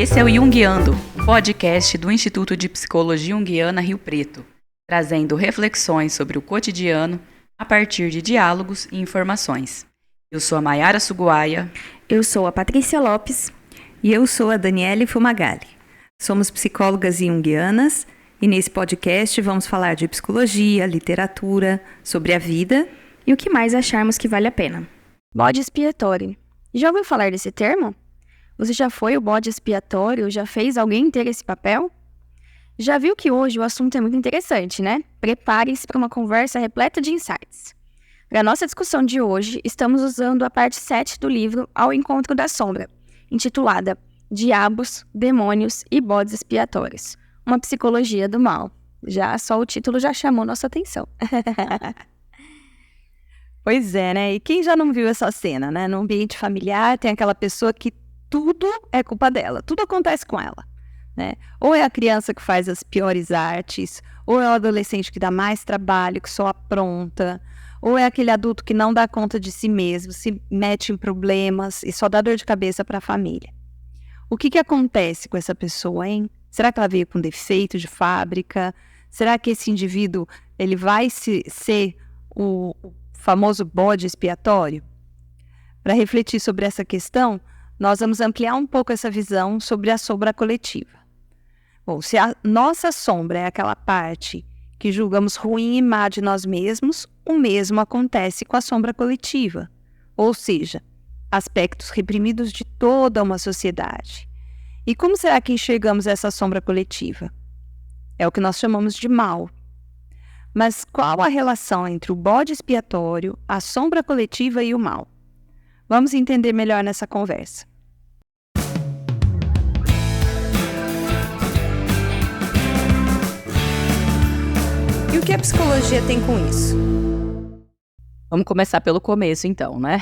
Esse é o Jungiando, o podcast do Instituto de Psicologia Junguiana Rio Preto, trazendo reflexões sobre o cotidiano a partir de diálogos e informações. Eu sou a Maiara Suguaia. Eu sou a Patrícia Lopes. E eu sou a Daniele Fumagalli. Somos psicólogas junguianas e nesse podcast vamos falar de psicologia, literatura, sobre a vida e o que mais acharmos que vale a pena. Bode expiatório. Já ouviu falar desse termo? Você já foi o bode expiatório? Já fez alguém ter esse papel? Já viu que hoje o assunto é muito interessante, né? Prepare-se para uma conversa repleta de insights. Para a nossa discussão de hoje, estamos usando a parte 7 do livro Ao Encontro da Sombra, intitulada Diabos, Demônios e Bodes Expiatórios, uma psicologia do mal. Já só o título já chamou nossa atenção. Pois é, né? E quem já não viu essa cena, né? No ambiente familiar tem aquela pessoa que tudo é culpa dela, tudo acontece com ela, né? Ou é a criança que faz as piores artes, ou é o adolescente que dá mais trabalho, que só apronta, ou é aquele adulto que não dá conta de si mesmo, se mete em problemas e só dá dor de cabeça para a família. O que acontece com essa pessoa, hein? Será que ela veio com defeito de fábrica? Será que esse indivíduo ele vai ser o famoso bode expiatório? Para refletir sobre essa questão, nós vamos ampliar um pouco essa visão sobre a sombra coletiva. Bom, se a nossa sombra é aquela parte que julgamos ruim e má de nós mesmos, o mesmo acontece com a sombra coletiva, ou seja, aspectos reprimidos de toda uma sociedade. E como será que enxergamos essa sombra coletiva? É o que nós chamamos de mal. Mas qual a relação entre o bode expiatório, a sombra coletiva e o mal? Vamos entender melhor nessa conversa. E o que a psicologia tem com isso? Vamos começar pelo começo, então, né?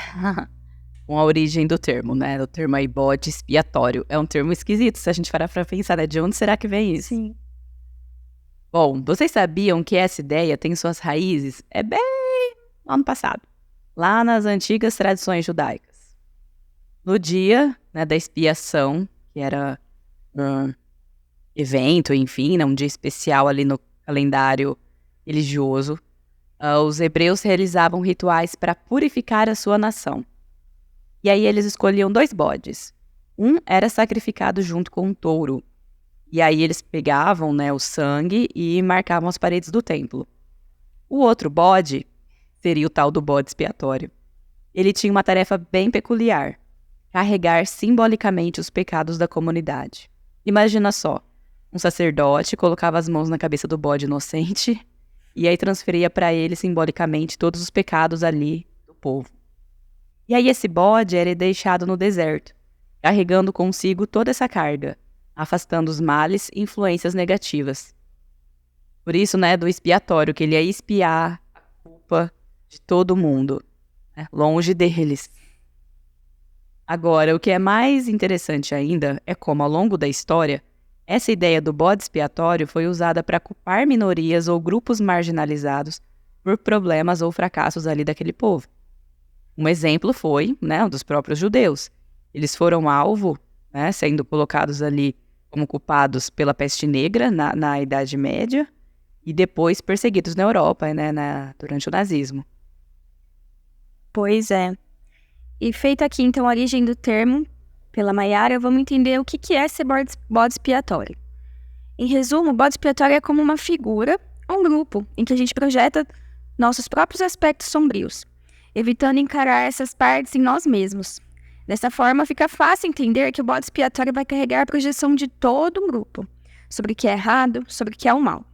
Com a origem do termo, né? O termo aí, bode expiatório. É um termo esquisito, se a gente parar pra pensar, né? De onde será que vem isso? Sim. Bom, vocês sabiam que essa ideia tem suas raízes? É bem no ano passado, lá nas antigas tradições judaicas. No dia, né, da expiação, que era um evento, enfim, né, um dia especial ali no calendário religioso, os hebreus realizavam rituais para purificar a sua nação. E aí eles escolhiam 2 bodes. Um era sacrificado junto com um touro. E aí eles pegavam, né, o sangue e marcavam as paredes do templo. O outro bode seria o tal do bode expiatório. Ele tinha uma tarefa bem peculiar: carregar simbolicamente os pecados da comunidade. Imagina só, um sacerdote colocava as mãos na cabeça do bode inocente e aí transferia para ele simbolicamente todos os pecados ali do povo. E aí esse bode era deixado no deserto, carregando consigo toda essa carga, afastando os males e influências negativas. Por isso, né, do expiatório, que ele ia expiar a culpa de todo mundo, né, longe deles. Agora, o que é mais interessante ainda é como, ao longo da história, essa ideia do bode expiatório foi usada para culpar minorias ou grupos marginalizados por problemas ou fracassos ali daquele povo. Um exemplo foi, né, dos próprios judeus. Eles foram alvo, né, sendo colocados ali como culpados pela peste negra na Idade Média e depois perseguidos na Europa, né, durante o nazismo. Pois é. E feita aqui, então, a origem do termo, pela Maiara, vamos entender o que é ser bode expiatório. Em resumo, o bode expiatório é como uma figura, um grupo, em que a gente projeta nossos próprios aspectos sombrios, evitando encarar essas partes em nós mesmos. Dessa forma, fica fácil entender que o bode expiatório vai carregar a projeção de todo um grupo, sobre o que é errado, sobre o que é o mal.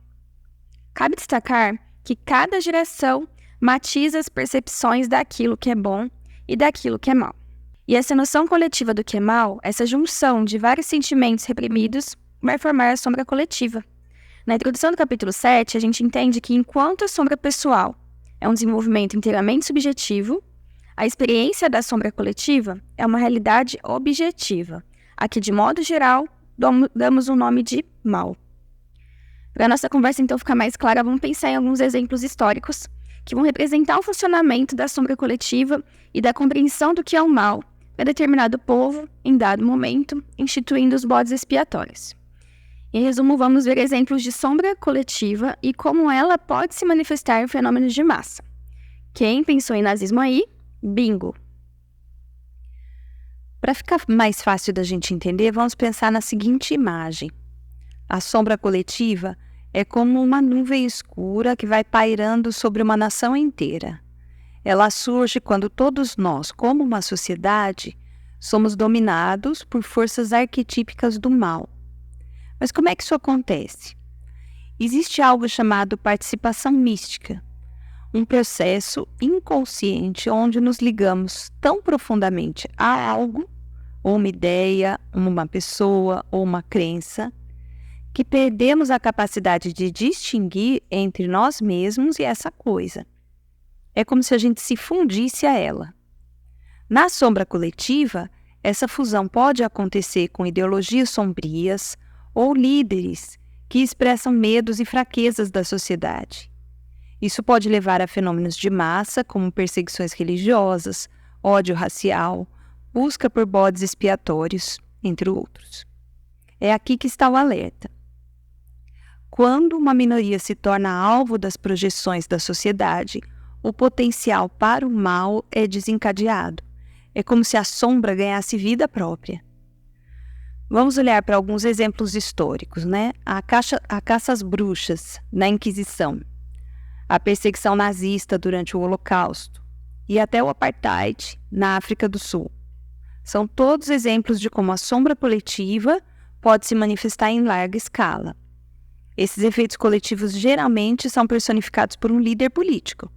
Cabe destacar que cada geração matiza as percepções daquilo que é bom e daquilo que é mal. E essa noção coletiva do que é mal, essa junção de vários sentimentos reprimidos, vai formar a sombra coletiva. Na introdução do capítulo 7, a gente entende que enquanto a sombra pessoal é um desenvolvimento inteiramente subjetivo, a experiência da sombra coletiva é uma realidade objetiva, a que, de modo geral, damos o nome de mal. Para a nossa conversa, então, ficar mais clara, vamos pensar em alguns exemplos históricos que vão representar o funcionamento da sombra coletiva e da compreensão do que é o mal, a determinado povo em dado momento, instituindo os bodes expiatórios. Em resumo, vamos ver exemplos de sombra coletiva e como ela pode se manifestar em fenômenos de massa. Quem pensou em nazismo aí? Bingo! Para ficar mais fácil da gente entender, vamos pensar na seguinte imagem. A sombra coletiva é como uma nuvem escura que vai pairando sobre uma nação inteira. Ela surge quando todos nós, como uma sociedade, somos dominados por forças arquetípicas do mal. Mas como é que isso acontece? Existe algo chamado participação mística, um processo inconsciente onde nos ligamos tão profundamente a algo, ou uma ideia, uma pessoa, ou uma crença, que perdemos a capacidade de distinguir entre nós mesmos e essa coisa. É como se a gente se fundisse a ela. Na sombra coletiva, essa fusão pode acontecer com ideologias sombrias ou líderes que expressam medos e fraquezas da sociedade. Isso pode levar a fenômenos de massa, como perseguições religiosas, ódio racial, busca por bodes expiatórios, entre outros. É aqui que está o alerta. Quando uma minoria se torna alvo das projeções da sociedade, o potencial para o mal é desencadeado. É como se a sombra ganhasse vida própria. Vamos olhar para alguns exemplos históricos, né? A caça às bruxas na Inquisição, a perseguição nazista durante o Holocausto e até o Apartheid na África do Sul. São todos exemplos de como a sombra coletiva pode se manifestar em larga escala. Esses efeitos coletivos geralmente são personificados por um líder político.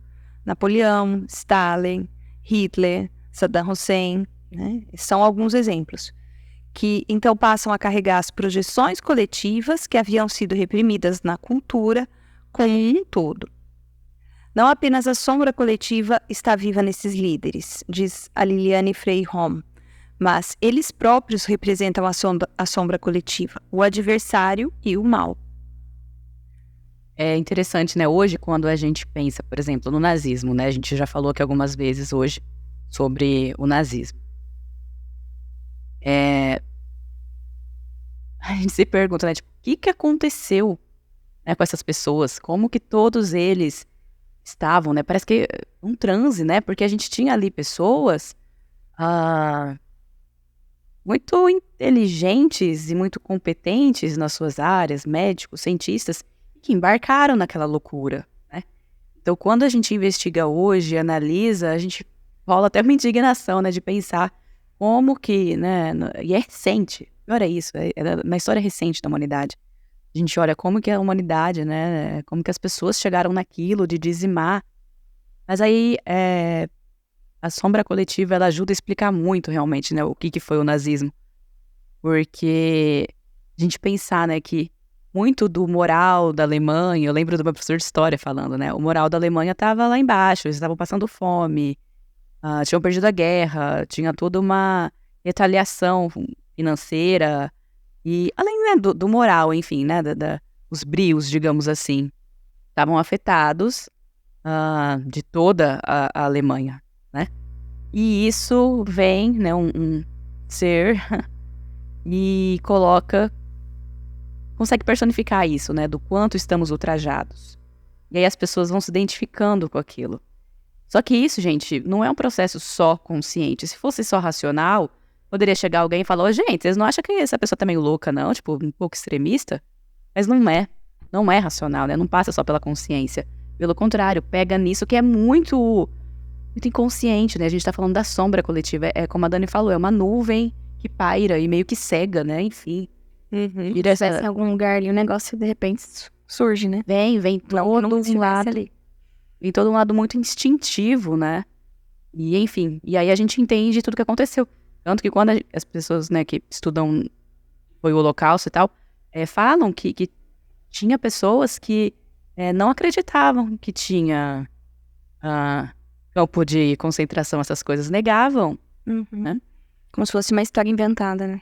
Napoleão, Stalin, Hitler, Saddam Hussein, né? São alguns exemplos, que então passam a carregar as projeções coletivas que haviam sido reprimidas na cultura como um todo. Não apenas a sombra coletiva está viva nesses líderes, diz a Liliane Freyholm, mas eles próprios representam a sombra coletiva, o adversário e o mal. É interessante, né? Hoje, quando a gente pensa, por exemplo, no nazismo, né? A gente já falou aqui algumas vezes hoje sobre o nazismo. A gente se pergunta, né? Tipo, o que aconteceu, né, com essas pessoas? Como que todos eles estavam, né? Parece que um transe, né? Porque a gente tinha ali pessoas muito inteligentes e muito competentes nas suas áreas, médicos, cientistas, que embarcaram naquela loucura, né? Então, quando a gente investiga hoje, analisa, a gente rola até uma indignação, né? De pensar como que, né? E é recente, pior é isso, é na história recente da humanidade. A gente olha como que a humanidade, né? Como que as pessoas chegaram naquilo de dizimar. Mas aí, a sombra coletiva, ela ajuda a explicar muito, realmente, né? O que foi o nazismo. Porque a gente pensar, né? Que muito do moral da Alemanha, eu lembro do meu professor de história falando, né? O moral da Alemanha estava lá embaixo, eles estavam passando fome, tinham perdido a guerra, tinha toda uma retaliação financeira, e além, né, do moral, enfim, né? Os brios, digamos assim, estavam afetados de toda a Alemanha, né? E isso vem, né, um ser e consegue personificar isso, né, do quanto estamos ultrajados. E aí as pessoas vão se identificando com aquilo. Só que isso, gente, não é um processo só consciente. Se fosse só racional, poderia chegar alguém e falar, gente, vocês não acham que essa pessoa tá meio louca, não? Tipo, um pouco extremista? Mas não é racional, né? Não passa só pela consciência. Pelo contrário, pega nisso que é muito inconsciente, né? A gente tá falando da sombra coletiva. É como a Dani falou, é uma nuvem que paira e meio que cega, né? Enfim. Vira em algum lugar ali, o negócio de repente surge, né? Vem todo um lado. Vem todo um lado muito instintivo, né? E enfim, e aí a gente entende tudo que aconteceu. Tanto que quando as pessoas, né, que estudam foi o Holocausto e tal, falam que tinha pessoas que não acreditavam que tinha campo de concentração, essas coisas, negavam, né? Como se fosse uma história inventada, né?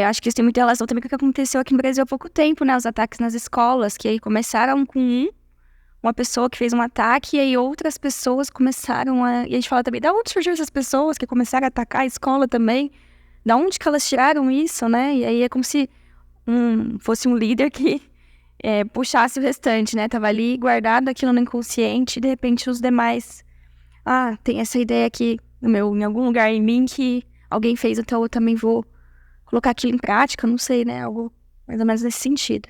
Acho que isso tem muita relação também com o que aconteceu aqui no Brasil há pouco tempo, né? Os ataques nas escolas, que aí começaram com uma pessoa que fez um ataque, e aí outras pessoas começaram a... E a gente fala também, da onde surgiram essas pessoas que começaram a atacar a escola também? Da onde que elas tiraram isso, né? E aí é como se fosse um líder que puxasse o restante, né? Tava ali guardado aquilo no inconsciente, e de repente os demais... Ah, tem essa ideia aqui em algum lugar em mim que alguém fez, então eu também vou colocar aquilo em prática, não sei, né? Algo mais ou menos nesse sentido.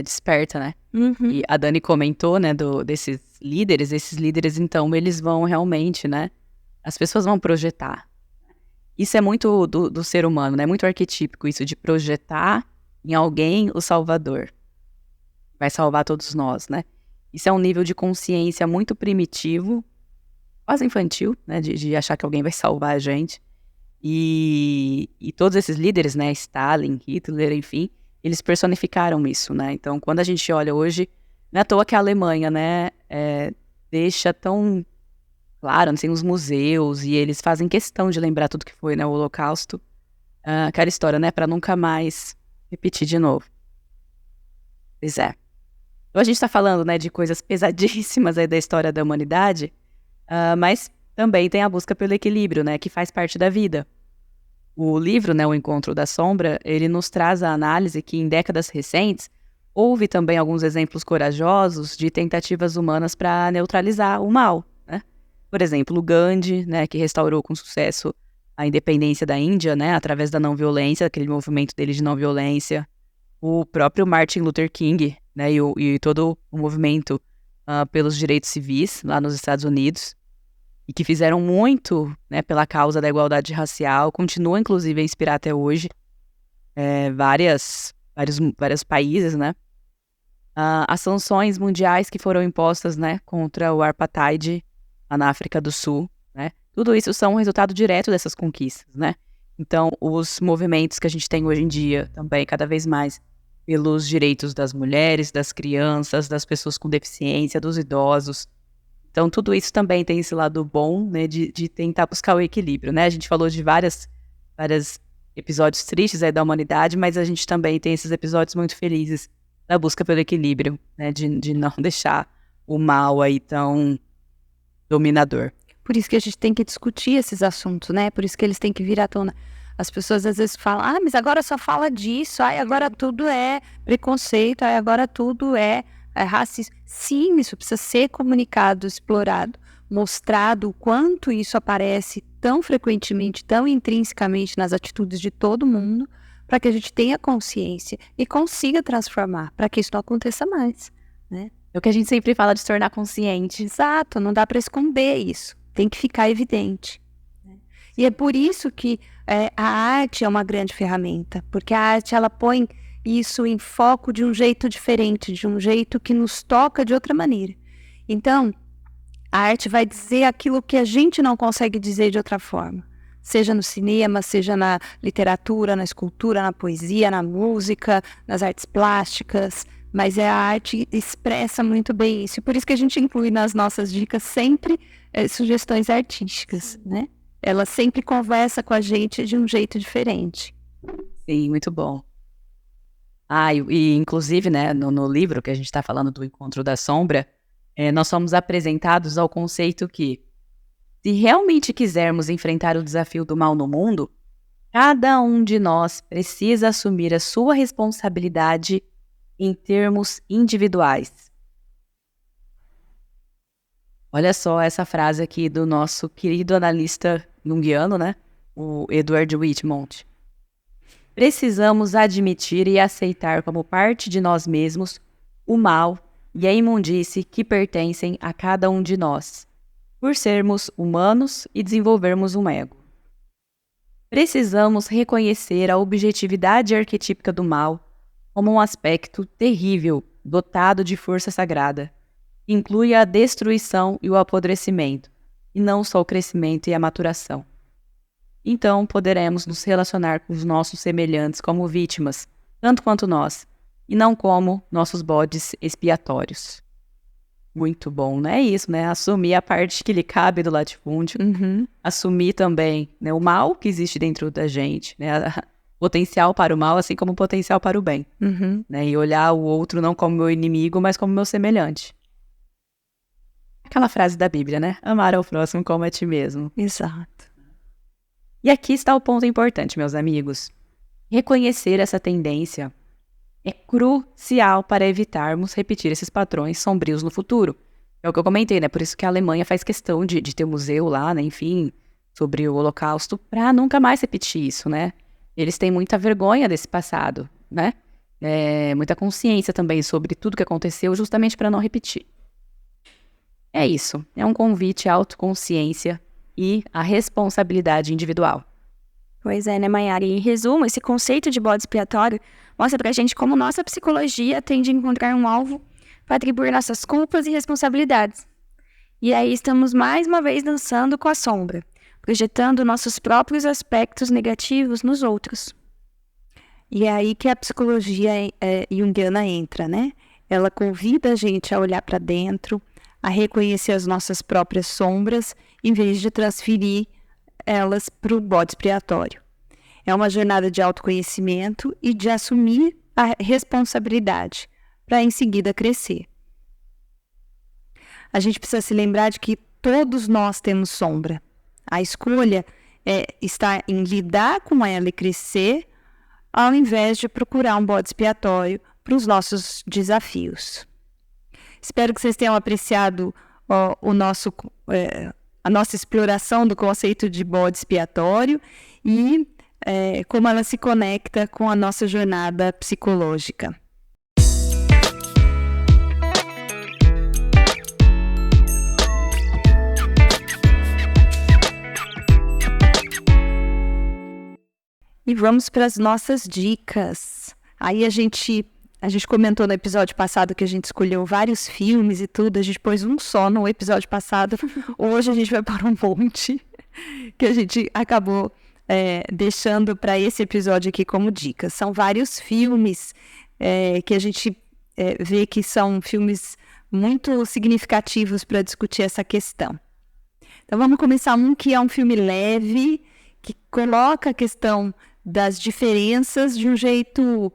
Desperta, né? Uhum. E a Dani comentou, né, desses líderes. Esses líderes, então, eles vão realmente, né? As pessoas vão projetar. Isso é muito do ser humano, né? Muito arquetípico isso de projetar em alguém o salvador. Vai salvar todos nós, né? Isso é um nível de consciência muito primitivo, quase infantil, né? De achar que alguém vai salvar a gente. E todos esses líderes, né? Stalin, Hitler, enfim, eles personificaram isso, né? Então, quando a gente olha hoje, não é à toa que a Alemanha, né? Deixa tão claro, tem os museus e eles fazem questão de lembrar tudo que foi, né? O Holocausto. Aquela história, né? Para nunca mais repetir de novo. Pois é. Então, a gente está falando, né, de coisas pesadíssimas aí da história da humanidade, mas também tem a busca pelo equilíbrio, né, que faz parte da vida. O livro, né, O Encontro da Sombra, ele nos traz a análise que em décadas recentes houve também alguns exemplos corajosos de tentativas humanas para neutralizar o mal, né? Por exemplo, o Gandhi, né, que restaurou com sucesso a independência da Índia, né, através da não violência, aquele movimento dele de não violência. O próprio Martin Luther King, né, e todo o movimento pelos direitos civis lá nos Estados Unidos, e que fizeram muito, né, pela causa da igualdade racial, continua inclusive a inspirar até hoje vários países, né? As sanções mundiais que foram impostas, né, contra o apartheid lá na África do Sul, né? Tudo isso são um resultado direto dessas conquistas, né? Então, os movimentos que a gente tem hoje em dia também, cada vez mais, pelos direitos das mulheres, das crianças, das pessoas com deficiência, dos idosos. Então, tudo isso também tem esse lado bom, né, de tentar buscar o equilíbrio, né? A gente falou de vários episódios tristes aí da humanidade, mas a gente também tem esses episódios muito felizes da busca pelo equilíbrio, né? De não deixar o mal aí tão dominador. Por isso que a gente tem que discutir esses assuntos, né? Por isso que eles têm que vir à tona. As pessoas às vezes falam, mas agora só fala disso, agora tudo é preconceito, agora tudo é racismo. Sim, isso precisa ser comunicado, explorado, mostrado o quanto isso aparece tão frequentemente, tão intrinsecamente nas atitudes de todo mundo, para que a gente tenha consciência e consiga transformar, para que isso não aconteça mais, né? É o que a gente sempre fala de se tornar consciente. Exato, não dá para esconder isso, tem que ficar evidente. E é por isso que a arte é uma grande ferramenta, porque a arte ela põe isso em foco de um jeito diferente, de um jeito que nos toca de outra maneira. Então, a arte vai dizer aquilo que a gente não consegue dizer de outra forma, seja no cinema, seja na literatura, na escultura, na poesia, na música, nas artes plásticas, mas a arte expressa muito bem isso. Por isso que a gente inclui nas nossas dicas sempre sugestões artísticas, né? Ela sempre conversa com a gente de um jeito diferente. Sim, muito bom. E inclusive, né, no livro que a gente está falando do Encontro da Sombra, nós somos apresentados ao conceito que, se realmente quisermos enfrentar o desafio do mal no mundo, cada um de nós precisa assumir a sua responsabilidade em termos individuais. Olha só essa frase aqui do nosso querido analista junguiano, né? O Edward Whitmont. Precisamos admitir e aceitar como parte de nós mesmos o mal e a imundície que pertencem a cada um de nós, por sermos humanos e desenvolvermos um ego. Precisamos reconhecer a objetividade arquetípica do mal como um aspecto terrível, dotado de força sagrada. Inclui a destruição e o apodrecimento, e não só o crescimento e a maturação. Então poderemos nos relacionar com os nossos semelhantes como vítimas, tanto quanto nós, e não como nossos bodes expiatórios. Muito bom, né? Isso, né? Assumir a parte que lhe cabe do latifúndio, assumir também, né, o mal que existe dentro da gente, né? potencial para o mal, assim como potencial para o bem. Né? E olhar o outro não como meu inimigo, mas como meu semelhante. Aquela frase da Bíblia, né? Amar ao próximo como a ti mesmo. Exato. E aqui está o ponto importante, meus amigos. Reconhecer essa tendência é crucial para evitarmos repetir esses padrões sombrios no futuro. É o que eu comentei, né? Por isso que a Alemanha faz questão de ter museu lá, né? Enfim, sobre o Holocausto, para nunca mais repetir isso, né? Eles têm muita vergonha desse passado, né? Muita consciência também sobre tudo que aconteceu, justamente para não repetir. É isso. É um convite à autoconsciência e à responsabilidade individual. Pois é, né, Mayara? E, em resumo, esse conceito de bode expiatório mostra pra gente como nossa psicologia tende a encontrar um alvo para atribuir nossas culpas e responsabilidades. E aí estamos mais uma vez dançando com a sombra, projetando nossos próprios aspectos negativos nos outros. E é aí que a psicologia junguiana entra, né? Ela convida a gente a olhar para dentro, a reconhecer as nossas próprias sombras, em vez de transferir elas para o bode expiatório. É uma jornada de autoconhecimento e de assumir a responsabilidade, para em seguida crescer. A gente precisa se lembrar de que todos nós temos sombra. A escolha está em lidar com ela e crescer, ao invés de procurar um bode expiatório para os nossos desafios. Espero que vocês tenham apreciado a nossa exploração do conceito de bode expiatório e como ela se conecta com a nossa jornada psicológica. E vamos para as nossas dicas. Aí a gente comentou no episódio passado que a gente escolheu vários filmes e tudo, a gente pôs um só no episódio passado. Hoje a gente vai para um monte que a gente acabou deixando para esse episódio aqui como dicas. São vários filmes que a gente vê que são filmes muito significativos para discutir essa questão. Então vamos começar um que é um filme leve, que coloca a questão das diferenças de um jeito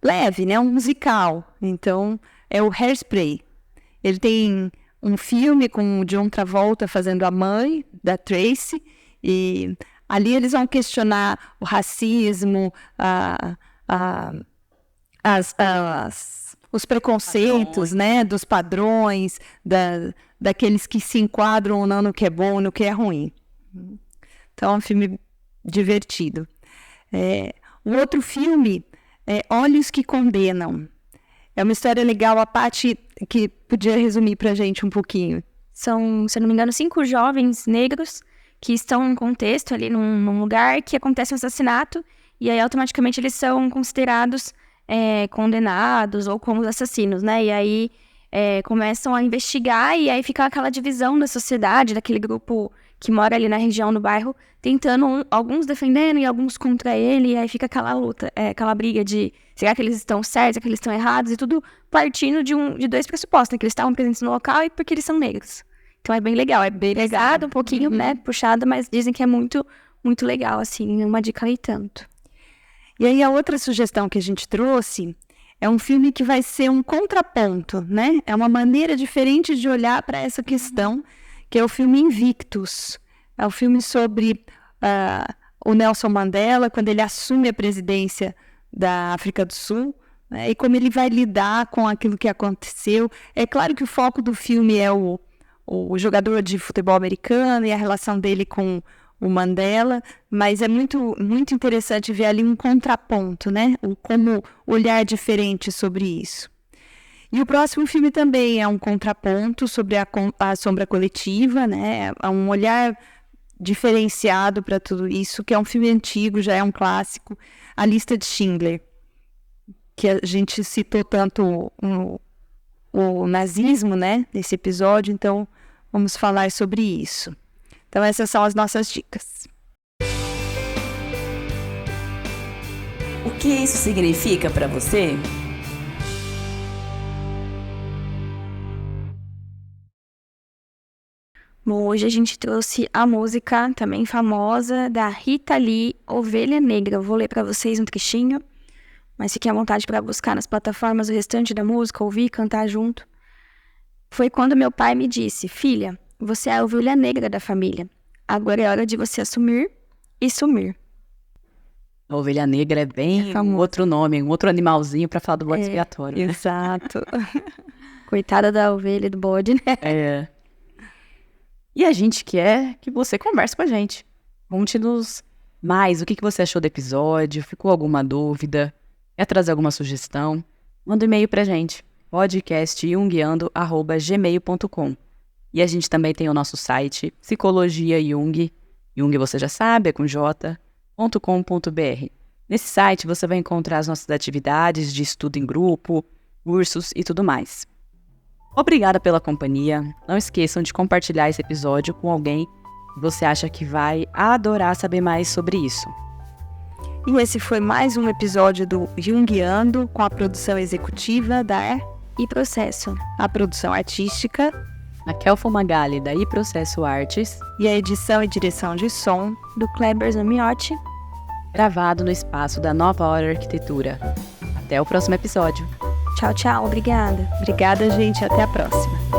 leve, né? Um musical. Então, é o Hairspray. Ele tem um filme com o John Travolta fazendo a mãe da Tracy, e ali eles vão questionar o racismo, os preconceitos, né? Dos padrões, daqueles que se enquadram ou não no que é bom, no que é ruim. Então, é um filme divertido. Um outro filme é Olhos que Condenam. É uma história legal, a Paty que podia resumir pra gente um pouquinho. São, se eu não me engano, 5 jovens negros que estão num contexto ali, num lugar que acontece um assassinato, e aí automaticamente eles são considerados condenados ou como assassinos, né? E aí começam a investigar, e aí fica aquela divisão da sociedade, daquele grupo que mora ali na região, no bairro, tentando alguns defendendo e alguns contra ele, e aí fica aquela luta, aquela briga de será que eles estão certos, será que eles estão errados, e tudo partindo de 2 pressupostos, né, que eles estavam presentes no local e porque eles são negros. Então é bem legal, é bem pesado, um pouquinho, né, puxado, mas dizem que é muito, muito legal, assim, uma dica aí tanto. E aí a outra sugestão que a gente trouxe é um filme que vai ser um contraponto, né, é uma maneira diferente de olhar para essa questão, que é o filme Invictus. É um filme sobre o Nelson Mandela, quando ele assume a presidência da África do Sul, né, e como ele vai lidar com aquilo que aconteceu. É claro que o foco do filme é o jogador de futebol americano e a relação dele com o Mandela, mas é muito, muito interessante ver ali um contraponto, né, como olhar diferente sobre isso. E o próximo filme também é um contraponto sobre a sombra coletiva, né? É um olhar diferenciado para tudo isso, que é um filme antigo, já é um clássico, A Lista de Schindler, que a gente citou tanto o nazismo, né, nesse episódio, então vamos falar sobre isso. Então essas são as nossas dicas. O que isso significa para você? Bom, hoje a gente trouxe a música também famosa da Rita Lee, Ovelha Negra. Eu vou ler para vocês um trechinho, mas fiquem à vontade para buscar nas plataformas o restante da música, ouvir e cantar junto. Foi quando meu pai me disse: filha, você é a ovelha negra da família. Agora é hora de você assumir e sumir. A ovelha negra é bem um outro nome, um outro animalzinho para falar do bode expiatório. Né? Exato. Coitada da ovelha e do bode, né? É. E a gente quer que você converse com a gente. Conte-nos mais o que você achou do episódio, ficou alguma dúvida, quer trazer alguma sugestão? Manda um e-mail pra gente, podcastjungueando@gmail.com. E a gente também tem o nosso site, Psicologia Jung, Jung você já sabe, é com j.com.br. Nesse site você vai encontrar as nossas atividades de estudo em grupo, cursos e tudo mais. Obrigada pela companhia. Não esqueçam de compartilhar esse episódio com alguém que você acha que vai adorar saber mais sobre isso. E esse foi mais um episódio do Jungueando, com a produção executiva da E Processo. A produção artística Raquel Fumagalli, da E Processo Artes. E a edição e direção de som do Kleber Zamiotti. Gravado no espaço da Nova Hora Arquitetura. Até o próximo episódio. Tchau, tchau. Obrigada. Obrigada, gente. Até a próxima.